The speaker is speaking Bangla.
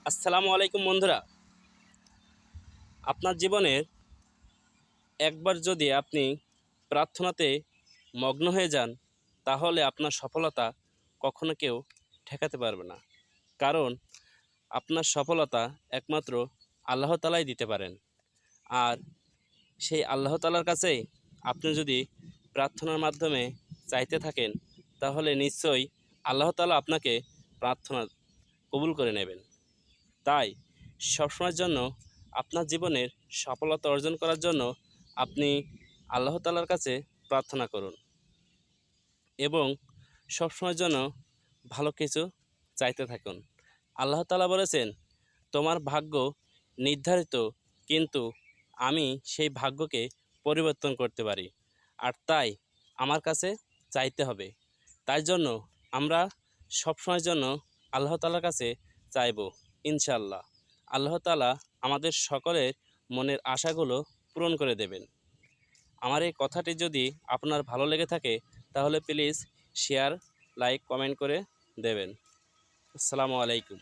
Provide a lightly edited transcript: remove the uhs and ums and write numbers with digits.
আসসালামু আলাইকুম বন্ধুরা। আপনার জীবনের একবার যদি আপনি প্রার্থনাতে মগ্ন হয়ে যান, তাহলে আপনার সফলতা কখনো কেউ ঠেকাতে পারবে না। কারণ আপনার সফলতা একমাত্র আল্লাহ তাআলাই দিতে পারেন। আর সেই আল্লাহ তাআলার কাছেই আপনি যদি প্রার্থনার মাধ্যমে চাইতে থাকেন, তাহলে নিশ্চয়ই আল্লাহ তাআলা আপনাকে প্রার্থনা কবুল করে নেবেন। তাই সবসময়ের জন্য আপনার জীবনের সফলতা অর্জন করার জন্য আপনি আল্লাহ তাআলার কাছে প্রার্থনা করুন এবং সবসময়ের জন্য ভালো কিছু চাইতে থাকুন। আল্লাহ তাআলা বলেছেন, তোমার ভাগ্য নির্ধারিত, কিন্তু আমি সেই ভাগ্যকে পরিবর্তন করতে পারি। আর তাই আমার কাছে চাইতে হবে। তাই জন্য আমরা সবসময়ের জন্য আল্লাহ তাআলার কাছে চাইব। ইনশাআল্লাহ আল্লাহ তাআলা আমাদের সকলের মনের আশাগুলো পূরণ করে দেবেন। আমার এই কথাটি যদি আপনার ভালো লেগে থাকে, তাহলে প্লিজ শেয়ার, লাইক, কমেন্ট করে দেবেন। আসসালামু আলাইকুম।